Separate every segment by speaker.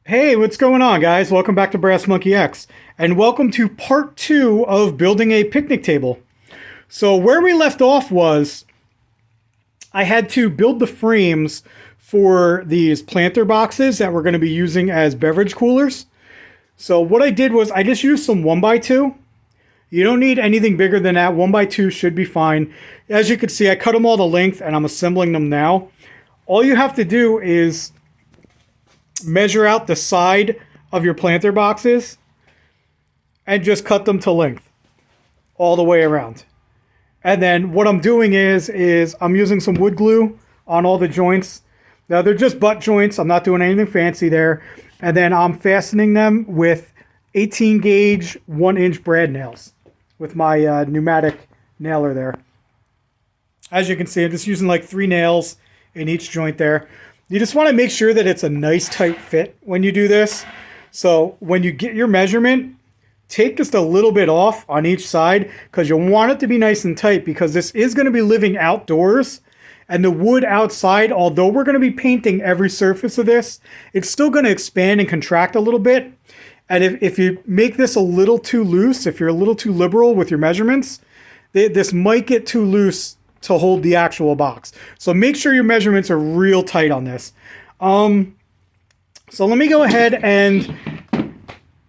Speaker 1: Hey, what's going on, guys? Welcome back to Brass Monkey X, and welcome to part 2 of building a picnic table. So where we left off was I had to build the frames for these planter boxes that we're going to be using as beverage coolers. So what I did was I just used some 1x2. You don't need anything bigger than that. 1x2 should be fine. As you can see, I cut them all to length and I'm assembling them now. All you have to do is measure out the side of your planter boxes and just cut them to length all the way around. And then what I'm doing is I'm using some wood glue on all the joints. Now they're just butt joints. I'm not doing anything fancy there. And then I'm fastening them with 18 gauge 1-inch brad nails with my pneumatic nailer there. As you can see, I'm just using like 3 nails in each joint there. You just want to make sure that it's a nice tight fit when you do this. So when you get your measurement, take just a little bit off on each side because you'll want it to be nice and tight because this is going to be living outdoors. And the wood outside, although we're going to be painting every surface of this, it's still going to expand and contract a little bit. And if you make this a little too loose, if you're a little too liberal with your measurements, this might get too loose to hold the actual box. So make sure your measurements are real tight on this. So let me go ahead and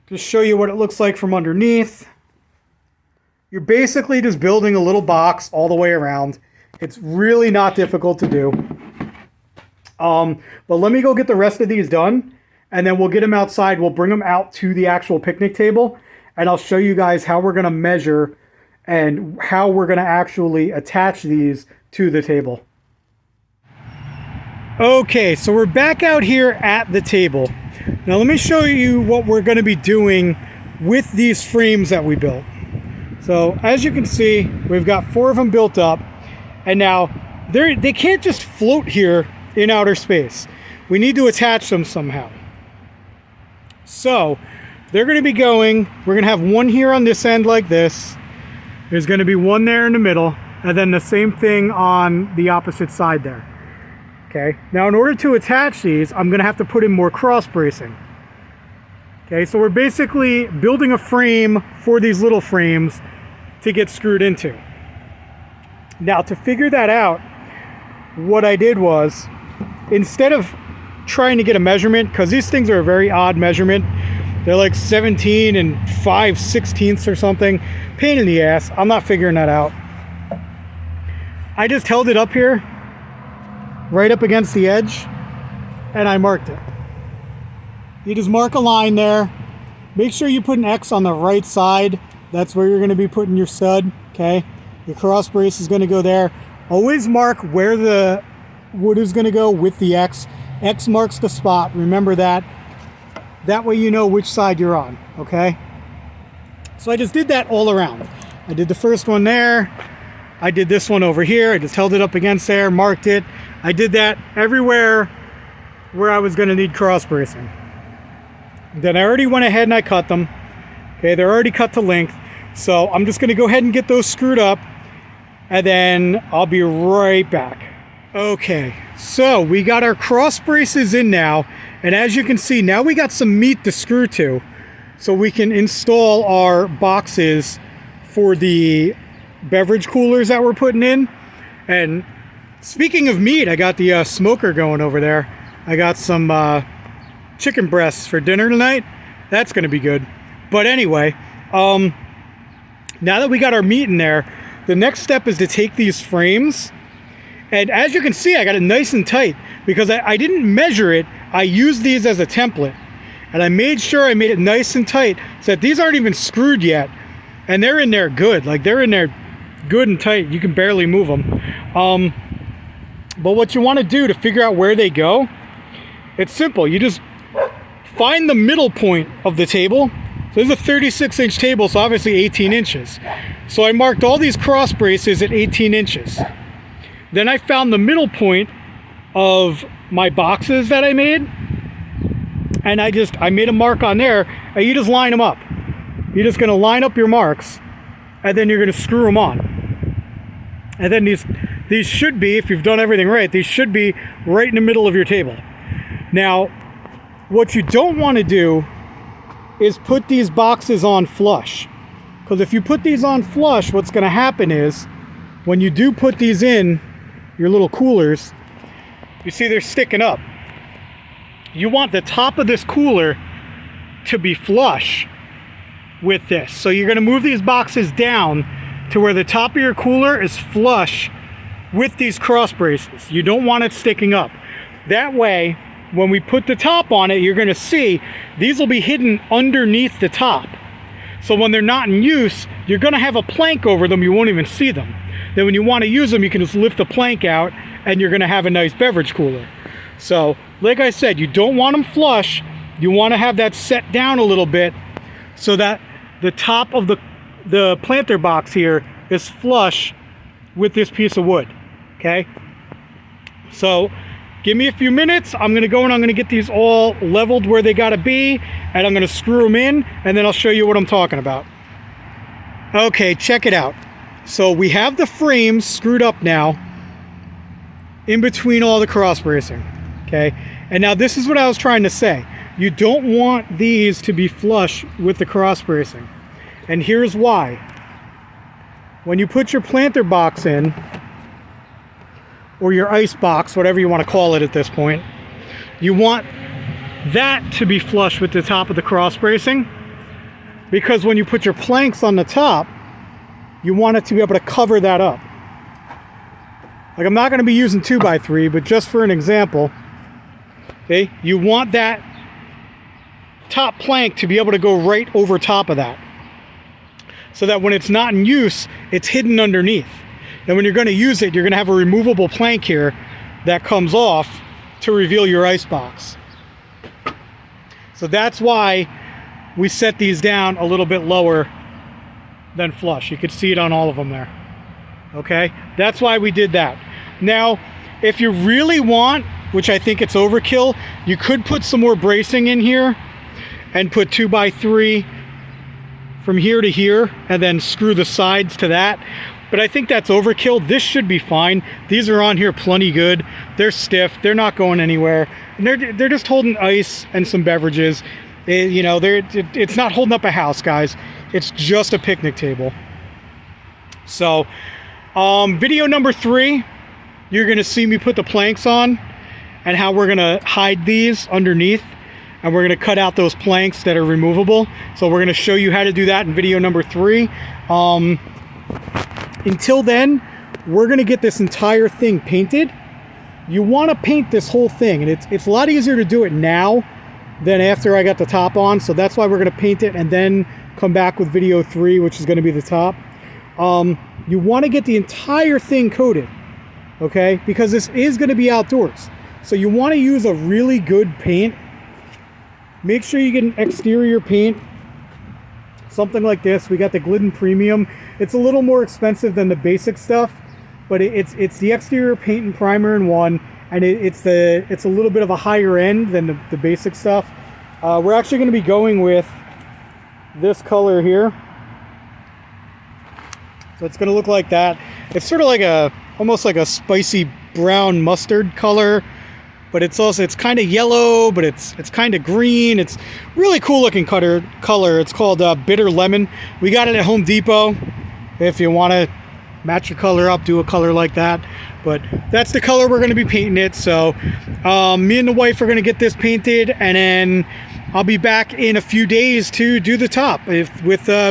Speaker 1: just show you what it looks like from underneath. You're basically just building a little box all the way around. It's really not difficult to do. But let me go get the rest of these done, and then we'll get them outside. We'll bring them out to the actual picnic table, and I'll show you guys how we're going to measure and how we're going to actually attach these to the table. Okay, so we're back out here at the table. Now let me show you what we're going to be doing with these frames that we built. So as you can see, we've got 4 of them built up, and now they can't just float here in outer space. We need to attach them somehow. So they're going to be going, we're going to have one here on this end like this. There's going to be one there in the middle, and then the same thing on the opposite side there. Okay, now in order to attach these, I'm going to have to put in more cross bracing. Okay, so we're basically building a frame for these little frames to get screwed into. Now to figure that out, what I did was, instead of trying to get a measurement, because these things are a very odd measurement, they're like 17 and 5/16 or something. Pain in the ass. I'm not figuring that out. I just held it up here, right up against the edge, and I marked it. You just mark a line there. Make sure you put an X on the right side. That's where you're going to be putting your stud, okay? Your cross brace is going to go there. Always mark where the wood is going to go with the X. X marks the spot. Remember that. That way you know which side you're on, okay? So I just did that all around. I did the first one there. I did this one over here. I just held it up against there, marked it. I did that everywhere where I was going to need cross bracing. Then I already went ahead and I cut them. Okay, they're already cut to length. So I'm just going to go ahead and get those screwed up, and then I'll be right back. Okay, so we got our cross braces in now, and as you can see, now we got some meat to screw to, so we can install our boxes for the beverage coolers that we're putting in. And speaking of meat, I got the smoker going over there. I got some chicken breasts for dinner tonight. That's going to be good. But anyway, now that we got our meat in there, the next step is to take these frames. And as you can see, I got it nice and tight because I didn't measure it. I used these as a template. And I made sure I made it nice and tight so that these aren't even screwed yet. And they're in there good. Like, they're in there good and tight. You can barely move them. But what you want to do to figure out where they go, it's simple. You just find the middle point of the table. So this is a 36-inch table, so obviously 18 inches. So I marked all these cross braces at 18 inches. Then I found the middle point of my boxes that I made, and I made a mark on there, and you just line them up. You're just going to line up your marks, and then you're going to screw them on. And then these should be, if you've done everything right, these should be right in the middle of your table. Now, What you don't want to do is put these boxes on flush. Because if you put these on flush, what's going to happen is when you do put these in your little coolers, you see they're sticking up. You want the top of this cooler to be flush with this. So you're going to move these boxes down to where the top of your cooler is flush with these cross braces. You don't want it sticking up. That way, when we put the top on it, you're going to see these will be hidden underneath the top. So when they're not in use, you're going to have a plank over them. You won't even see them. Then when you want to use them, you can just lift the plank out and you're going to have a nice beverage cooler. So like I said, you don't want them flush. You want to have that set down a little bit so that the top of the planter box here is flush with this piece of wood. Okay? So give me a few minutes. I'm going to go and I'm going to get these all leveled where they got to be, and I'm going to screw them in, and then I'll show you what I'm talking about. Okay, check it out. So we have the frames screwed up now in between all the cross bracing. Okay, and now this is what I was trying to say. You don't want these to be flush with the cross bracing, and here's why. When you put your planter box in, or your ice box, whatever you want to call it at this point, you want that to be flush with the top of the cross bracing, because when you put your planks on the top, you want it to be able to cover that up. Like, I'm not going to be using 2x3, but just for an example, okay, you want that top plank to be able to go right over top of that, so that when it's not in use, it's hidden underneath. And when you're going to use it, you're going to have a removable plank here that comes off to reveal your ice box. So that's why we set these down a little bit lower than flush. You could see it on all of them there. Okay? That's why we did that. Now, if you really want, which I think it's overkill, you could put some more bracing in here and put 2x3 from here to here and then screw the sides to that. But I think that's overkill. This should be fine. These are on here plenty good. They're stiff. They're not going anywhere. And they're just holding ice and some beverages. You know, it's not holding up a house, guys. It's just a picnic table. So, video number 3, you're going to see me put the planks on and how we're going to hide these underneath. And we're going to cut out those planks that are removable. So we're going to show you how to do that in video number 3. Until then, we're going to get this entire thing painted. You want to paint this whole thing, and it's a lot easier to do it now than after I got the top on. So that's why we're going to paint it and then come back with video 3, which is going to be the top. You want to get the entire thing coated, okay? Because this is going to be outdoors. So you want to use a really good paint. Make sure you get an exterior paint. Something like this. We got the Glidden Premium. It's a little more expensive than the basic stuff, but it's the exterior paint and primer in one, and it's a little bit of a higher end than the basic stuff. We're actually going to be going with this color here. So it's going to look like that. It's sort of like almost like a spicy brown mustard color, but it's kind of yellow, but it's kind of green. It's really cool looking color. It's called Bitter Lemon. We got it at Home Depot. If you want to match your color up, do a color like that. But that's the color we're going to be painting it. So me and the wife are going to get this painted, and then I'll be back in a few days to do the top with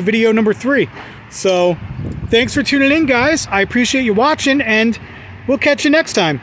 Speaker 1: video number 3. So thanks for tuning in, guys. I appreciate you watching, and we'll catch you next time.